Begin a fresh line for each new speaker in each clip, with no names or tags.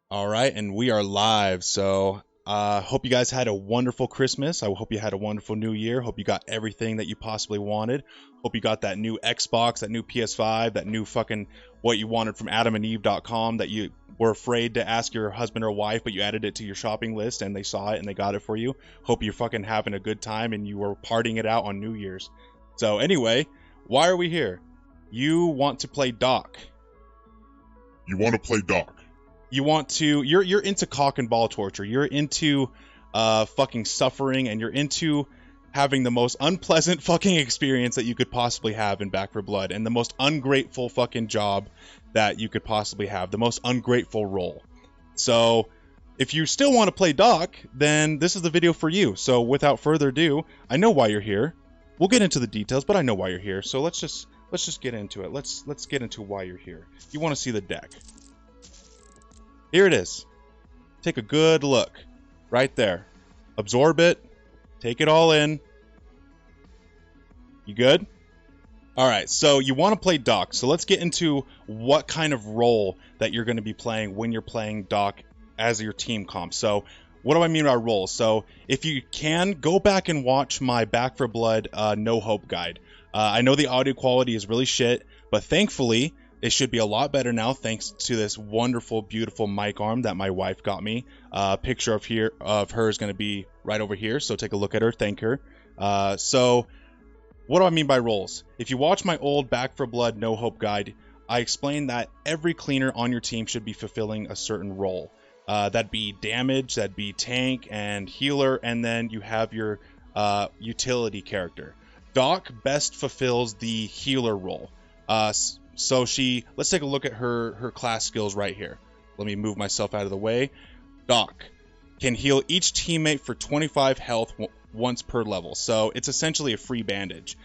All right, and we are live. So, hope you guys had a wonderful Christmas. I hope you had a wonderful New Year. Hope you got everything that you possibly wanted. Hope you got that new Xbox, that new PS5, that new fucking what you wanted from AdamandEve.com that you were afraid to ask your husband or wife, but you added it to your shopping list and they saw it and they got it for you. Hope you're fucking having a good time and you were partying it out on New Year's. So, anyway, why are we here? You want to play Doc.
You want to play Doc.
You want to you're into cock and ball torture. You're into fucking suffering, and you're into having the most unpleasant fucking experience that you could possibly have in Back for Blood, and the most ungrateful fucking job that you could possibly have, the most ungrateful role. So if you still want to play Doc, then this is the video for you. So without further ado, I know why you're here. We'll get into the details, but I know why you're here. So let's just get into it. Let's get into why you're here. You want to see the deck. Here it is. Take a good look. Right there. Absorb it. Take it all in. You good? Alright, so you want to play Doc. So let's get into what kind of role that you're going to be playing when you're playing Doc as your team comp. So what do I mean by role? So if you can, go back and watch my Back for Blood No Hope guide. I know the audio quality is really shit, but thankfully it should be a lot better now thanks to this wonderful, beautiful mic arm that my wife got me. A picture of her is going to be right over here, so take a look at her. Thank her. So what do I mean by roles? If you watch my old Back for Blood No Hope guide, I explained that every cleaner on your team should be fulfilling a certain role. That'd be damage, that'd be tank and healer, and then you have your utility character. Doc best fulfills the healer role. So let's take a look at her class skills right here. Let me move myself out of the way. Doc can heal each teammate for 25 health once per level. So it's essentially a free bandage.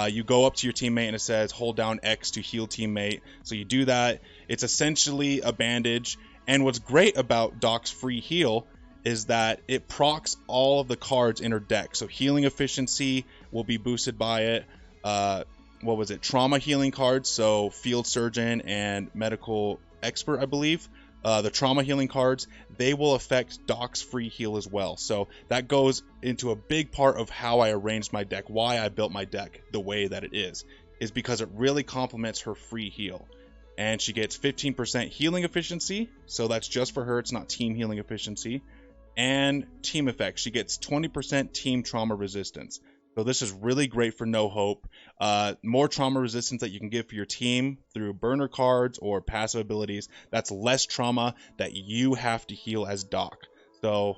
You go up to your teammate and it says hold down X to heal teammate. So you do that. It's essentially a bandage. And what's great about Doc's free heal is that it procs all of the cards in her deck. So healing efficiency will be boosted by it. What was it? Trauma healing cards. So field surgeon and medical expert, I believe. The trauma healing cards, they will affect Doc's free heal as well. So that goes into a big part of how I arranged my deck, why I built my deck the way that it is because it really complements her free heal. And she gets 15% healing efficiency, so that's just for her, it's not team healing efficiency. And team effect, she gets 20% team trauma resistance. So this is really great for No Hope. More trauma resistance that you can give for your team through burner cards or passive abilities. That's less trauma that you have to heal as Doc. So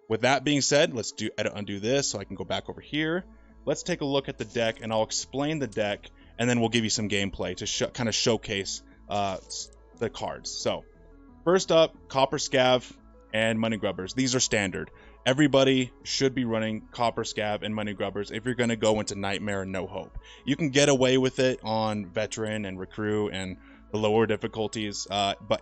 with that being said, let's undo this so I can go back over here. Let's take a look at the deck and I'll explain the deck and then we'll give you some gameplay to kind of showcase the cards. So first up, Copper Scav and Money Grubbers. These are standard. Everybody should be running Copper Scav and Money Grubbers if you're going to go into Nightmare and No Hope. You can get away with it on Veteran and Recruit and the lower difficulties, but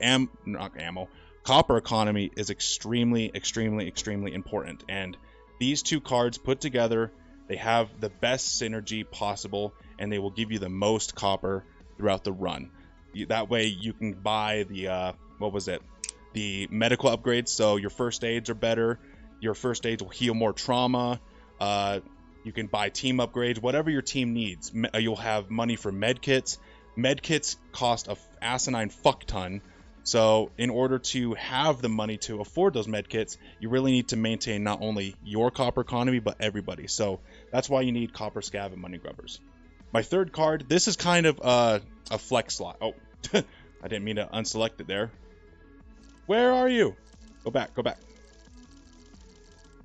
Copper Economy is extremely, extremely, extremely important. And these two cards put together, they have the best synergy possible, and they will give you the most copper throughout the run. That way you can buy the, the medical upgrades, so your first aids are better. Your first aids will heal more trauma. You can buy team upgrades, whatever your team needs. You'll have money for medkits. Medkits cost a asinine fuck ton. So in order to have the money to afford those medkits, you really need to maintain not only your copper economy, but everybody. So that's why you need Copper Scav and Money Grubbers. My third card, this is kind of a flex slot. Oh, I didn't mean to unselect it there. Where are you? Go back, go back.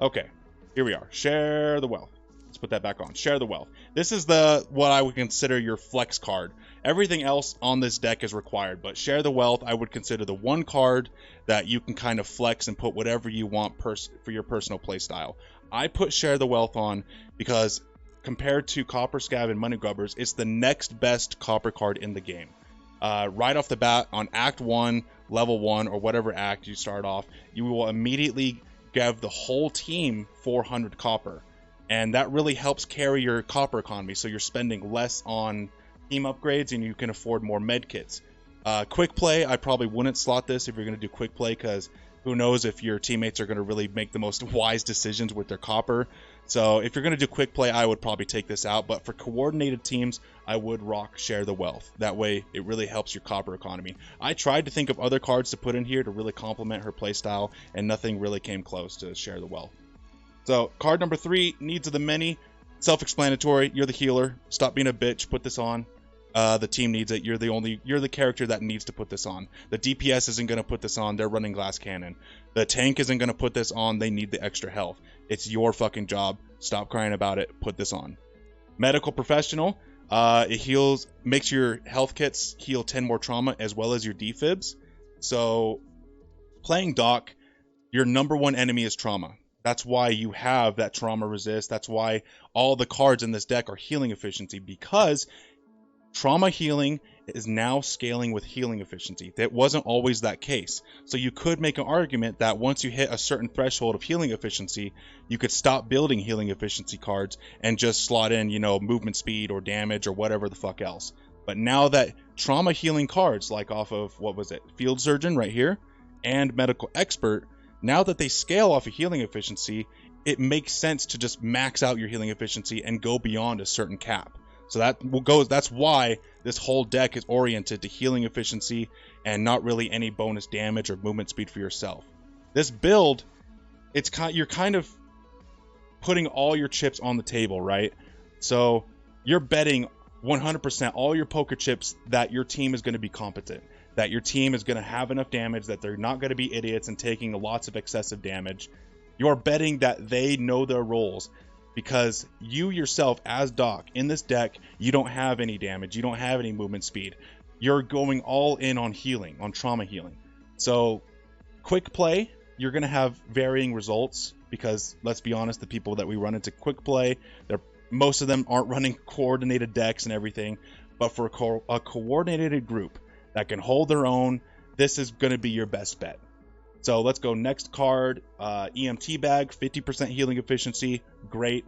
Okay, here we are. Share the Wealth. Let's put that back on. Share the Wealth. This is what I would consider your flex card. Everything else on this deck is required, but Share the Wealth I would consider the one card that you can kind of flex and put whatever you want for your personal play style. I put Share the Wealth on because compared to Copper Scav and Money Grubbers, it's the next best copper card in the game. Right off the bat on Act 1, Level 1, or whatever act you start off, you will immediately give the whole team 400 copper. And that really helps carry your copper economy, so you're spending less on team upgrades and you can afford more med kits. Quick play, I probably wouldn't slot this if you're going to do quick play, because who knows if your teammates are going to really make the most wise decisions with their copper. So if you're going to do quick play, I would probably take this out. But for coordinated teams, I would rock Share the Wealth. That way, it really helps your copper economy. I tried to think of other cards to put in here to really complement her playstyle, and nothing really came close to Share the Wealth. So card number 3, Needs of the Many. Self-explanatory. You're the healer. Stop being a bitch. Put this on. The team needs it. You're the character that needs to put this on. The DPS isn't going to put this on. They're running glass cannon. The tank isn't going to put this on. They need the extra health. It's your fucking job. Stop crying about it. Put this on. Medical professional. It heals, makes your health kits heal 10 more trauma as well as your defibs. So playing Doc, your number one enemy is trauma. That's why you have that trauma resist. That's why all the cards in this deck are healing efficiency, because trauma healing is now scaling with healing efficiency. That wasn't always that case. So you could make an argument that once you hit a certain threshold of healing efficiency, you could stop building healing efficiency cards and just slot in, movement speed or damage or whatever the fuck else. But now that trauma healing cards, like off of, Field Surgeon right here, and Medical Expert, now that they scale off of healing efficiency, it makes sense to just max out your healing efficiency and go beyond a certain cap. So that's why this whole deck is oriented to healing efficiency and not really any bonus damage or movement speed for yourself. This build, you're kind of putting all your chips on the table, right? So you're betting 100% all your poker chips that your team is going to be competent, that your team is going to have enough damage, that they're not going to be idiots and taking lots of excessive damage. You're betting that they know their roles, because you yourself as Doc in this deck, you don't have any damage, you don't have any movement speed. You're going all in on healing, on trauma healing. So quick play, you're going to have varying results, because let's be honest, the people that we run into quick play, most of them aren't running coordinated decks and everything. But for a coordinated group that can hold their own, this is going to be your best bet. So let's go next card. EMT bag, 50% healing efficiency, great.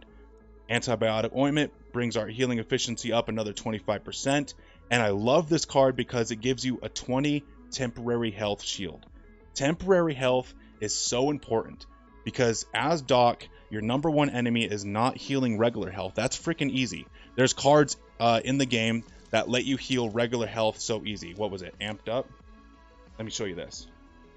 Antibiotic ointment brings our healing efficiency up another 25%. And I love this card because it gives you a 20 temporary health shield. Temporary health is so important, because as Doc, your number one enemy is not healing regular health. That's freaking easy. There's cards in the game that let you heal regular health so easy. What was it? Amped Up? Let me show you this.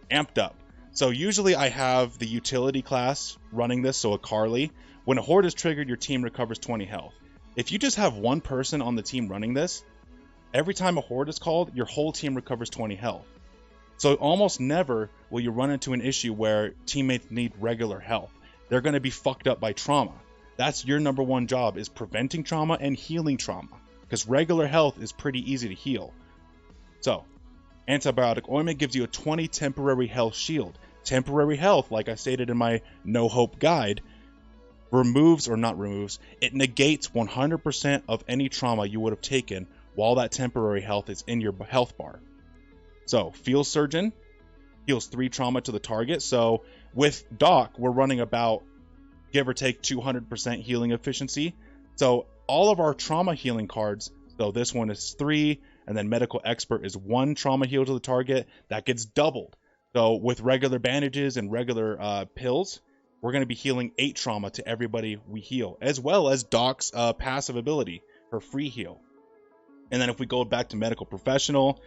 Amped Up. So usually I have the utility class running this, so a Carly. When a horde is triggered, your team recovers 20 health. If you just have one person on the team running this, every time a horde is called, your whole team recovers 20 health. So almost never will you run into an issue where teammates need regular health. They're going to be fucked up by trauma. That's your number one job, is preventing trauma and healing trauma, because regular health is pretty easy to heal. So antibiotic ointment gives you a 20 temporary health shield. Temporary health, like I stated in my no hope guide, it negates 100% of any trauma you would have taken while that temporary health is in your health bar. So Field Surgeon heals 3 trauma to the target. So with Doc, we're running about, give or take, 200% healing efficiency. So all of our trauma healing cards, so this one is 3, and then Medical Expert is 1 trauma heal to the target. That gets doubled. So with regular bandages and regular pills, we're going to be healing 8 trauma to everybody we heal, as well as Doc's passive ability, her free heal. And then if we go back to Medical Professional,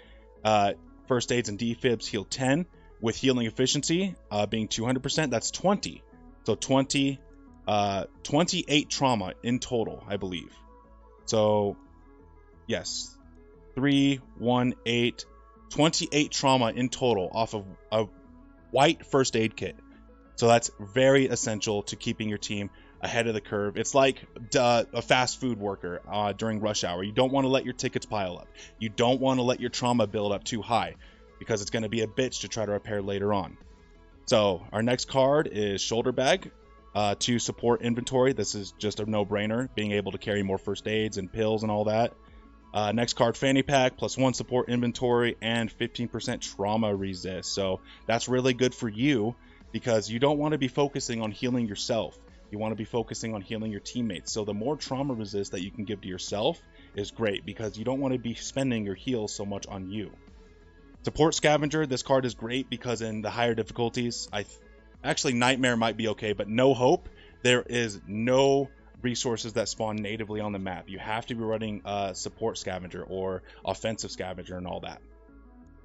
first aids and defibs heal 10, with healing efficiency being 200%, that's 20. So 28 trauma in total, I believe. So yes, 3, 1, 8, 28 trauma in total off of a white first aid kit. So that's very essential to keeping your team ahead of the curve. It's like a fast food worker during rush hour. You don't want to let your tickets pile up. You don't want to let your trauma build up too high, because it's going to be a bitch to try to repair later on. So our next card is Shoulder Bag to support inventory. This is just a no-brainer, being able to carry more first aids and pills and all that. Next card, Fanny Pack, +1 support inventory and 15% trauma resist. So that's really good for you, because you don't want to be focusing on healing yourself. You want to be focusing on healing your teammates. So the more trauma resist that you can give to yourself is great, because you don't want to be spending your heals so much on you. Support Scavenger, this card is great because in the higher difficulties, actually Nightmare might be okay, but No Hope, there is no resources that spawn natively on the map. You have to be running Support Scavenger or Offensive Scavenger and all that.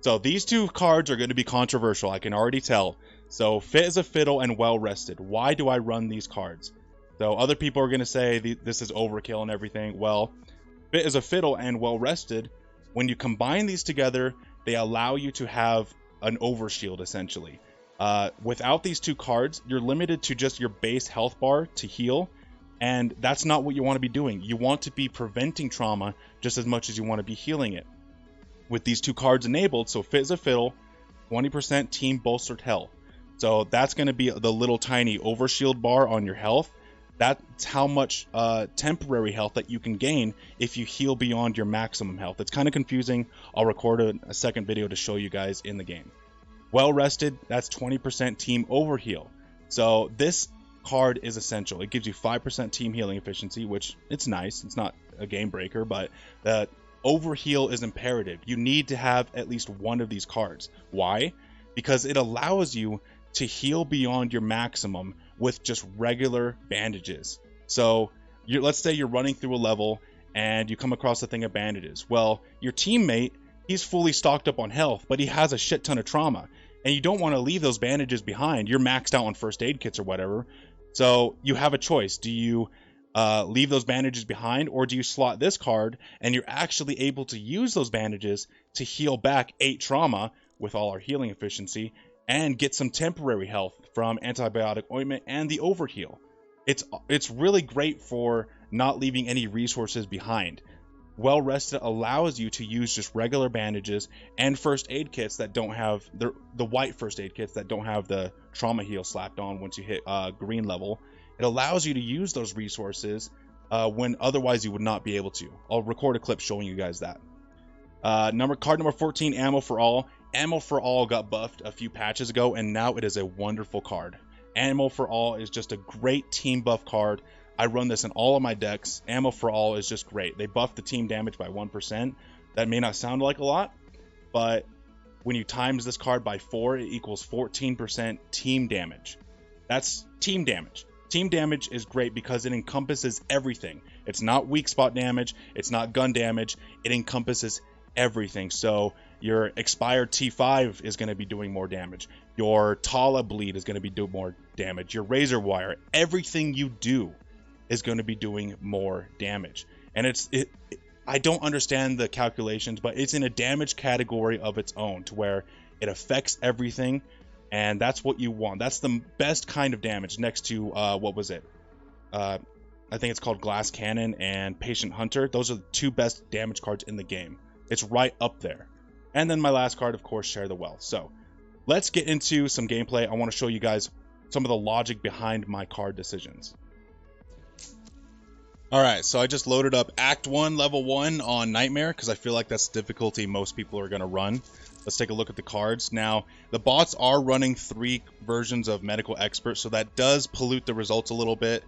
So these two cards are going to be controversial, I can already tell. So Fit as a Fiddle and Well Rested. Why do I run these cards? So other people are going to say this is overkill and everything. Well, Fit as a Fiddle and Well Rested, when you combine these together, they allow you to have an overshield essentially. Without these two cards, you're limited to just your base health bar to heal, and that's not what you want to be doing. You want to be preventing trauma just as much as you want to be healing it. With these two cards enabled, so Fit as a Fiddle, 20% team bolstered health. So that's going to be the little tiny overshield bar on your health. That's how much temporary health that you can gain if you heal beyond your maximum health. It's kind of confusing. I'll record a second video to show you guys in the game. Well Rested, that's 20% team overheal. So this card is essential. It gives you 5% team healing efficiency, which it's nice. It's not a game breaker, but the overheal is imperative. You need to have at least one of these cards. Why? Because it allows you to heal beyond your maximum with just regular bandages. So let's say you're running through a level and you come across a thing of bandages. Well, your teammate, he's fully stocked up on health, but he has a shit ton of trauma, and you don't want to leave those bandages behind. You're maxed out on first aid kits or whatever. So you have a choice. Do you leave those bandages behind, or do you slot this card and you're actually able to use those bandages to heal back 8 trauma with all our healing efficiency and get some temporary health from antibiotic ointment and the overheal. It's really great for not leaving any resources behind. Well Rested allows you to use just regular bandages and first aid kits that don't have the white first aid kits that don't have the trauma heal slapped on once you hit green level. It allows you to use those resources when otherwise you would not be able to. I'll record a clip showing you guys that. Card number 14, Ammo for All. Ammo for All got buffed a few patches ago, and now it is a wonderful card. Ammo for All is just a great team buff card. I run this in all of my decks. Ammo for All is just great. They buffed the team damage by 1%. That may not sound like a lot, but when you times this card by 4, it equals 14% team damage. That's team damage. Team damage is great because it encompasses everything. It's not weak spot damage. It's not gun damage. It encompasses everything. So your expired T5 is going to be doing more damage. Your Tala bleed is going to be doing more damage. Your razor wire, everything you do is going to be doing more damage. And I don't understand the calculations, but it's in a damage category of its own to where it affects everything, and that's what you want. That's the best kind of damage next to what was it? I think it's called Glass Cannon and Patient Hunter. Those are the two best damage cards in the game. It's right up there. And then my last card, of course, Share the Wealth. So let's get into some gameplay. I want to show you guys some of the logic behind my card decisions. Alright, so I just loaded up Act 1, Level 1 on Nightmare, because I feel like that's the difficulty most people are going to run. Let's take a look at the cards. Now, the bots are running 3 versions of Medical Expert, so that does pollute the results a little bit.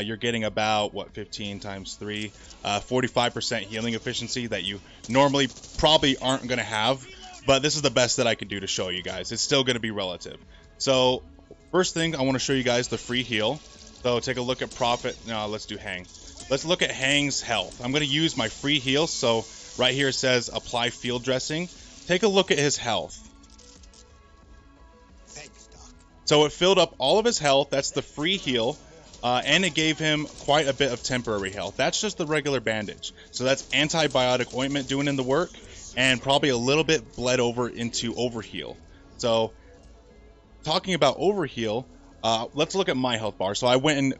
You're getting about, 15 times 3? 45% healing efficiency that you normally probably aren't going to have, but this is the best that I can do to show you guys. It's still going to be relative. So, first thing, I want to show you guys the free heal. So, take a look at Prophet. No, let's do Hang. Let's look at Hang's health. I'm going to use my free heal. So right here it says apply field dressing. Take a look at his health.
Thanks, Doc.
So it filled up all of his health. That's the free heal. And it gave him quite a bit of temporary health. That's just the regular bandage. So that's antibiotic ointment doing in the work, and probably a little bit bled over into Overheal. So talking about Overheal, let's look at my health bar. So I went and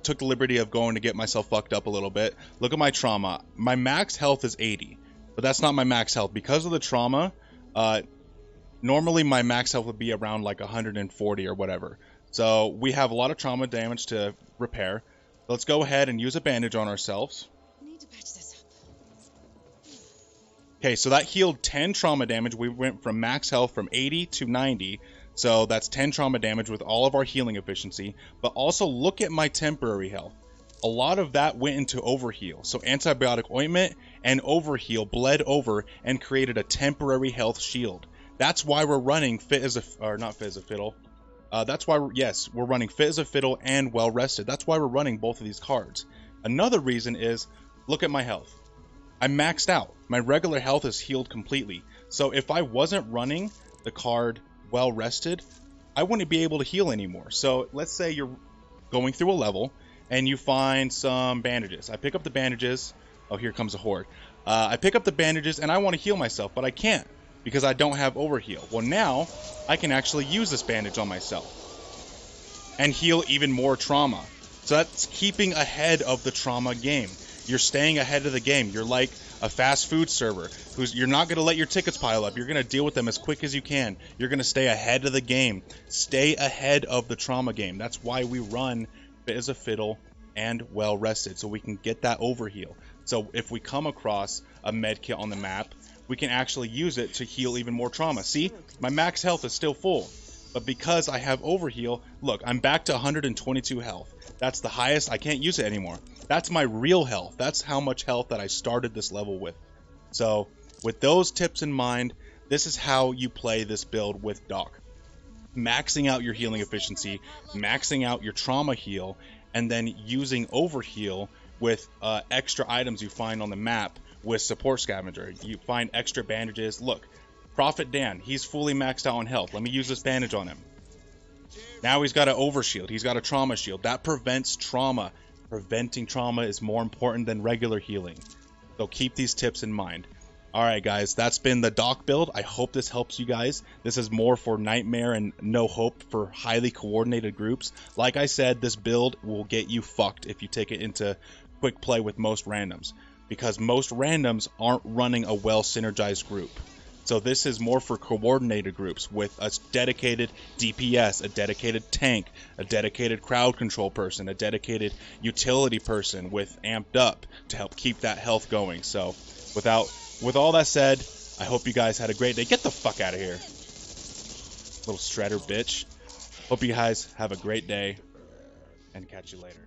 took the liberty of going to get myself fucked up a little bit. Look at my trauma. My max health is 80, but that's not my max health. Because of the trauma, normally my max health would be around like 140 or whatever. So we have a lot of trauma damage to repair. Let's go ahead and use a bandage on ourselves.
I need to patch this up.
Okay, so that healed 10 trauma damage. We went from max health from 80 to 90. So that's 10 trauma damage with all of our healing efficiency. But also look at my temporary health. a lot of that went into Overheal. So antibiotic ointment and Overheal bled over and created a temporary health shield. That's why we're running Fit as a, or not Fit as a Fiddle. That's why, we're running Fit as a Fiddle and Well Rested. That's why we're running both of these cards. Another reason is, look at my health. I'm maxed out. My regular health is healed completely. So if I wasn't running the card Well Rested, I wouldn't be able to heal anymore. So let's say you're going through a level and you find some bandages. I pick up the bandages. Oh, here comes a horde. I pick up the bandages and I want to heal myself, but I can't because I don't have Overheal. Well, now I can actually use this bandage on myself and heal even more trauma. So that's keeping ahead of the trauma game. You're staying ahead of the game. You're like a fast food server you're not going to let your tickets pile up. You're going to deal with them as quick as you can. You're going to stay ahead of the game. Stay ahead of the trauma game. That's why we run Fit as a Fiddle and Well Rested, so we can get that Overheal. So if we come across a med kit on the map, we can actually use it to heal even more trauma. See, my max health is still full, but because I have Overheal, look, I'm back to 122 health. That's the highest. I can't use it anymore. That's my real health. That's how much health that I started this level with. So with those tips in mind, this is how you play this build with Doc. Maxing out your healing efficiency, maxing out your trauma heal, and then using Overheal with extra items you find on the map with Support Scavenger. You find extra bandages. Look, Prophet Dan, he's fully maxed out on health. Let me use this bandage on him. Now he's got an Overshield. He's got a Trauma Shield. That prevents trauma. Preventing trauma is more important than regular healing. So keep these tips in mind. Alright guys, that's been the Doc build. I hope this helps you guys. This is more for Nightmare and No Hope for highly coordinated groups. Like I said, this build will get you fucked if you take it into quick play with most randoms, because most randoms aren't running a well synergized group. So this is more for coordinated groups with a dedicated DPS, a dedicated tank, a dedicated crowd control person, a dedicated utility person with amped up to help keep that health going. So with all that said, I hope you guys had a great day. Get the fuck out of here, little shredder bitch. Hope you guys have a great day and catch you later.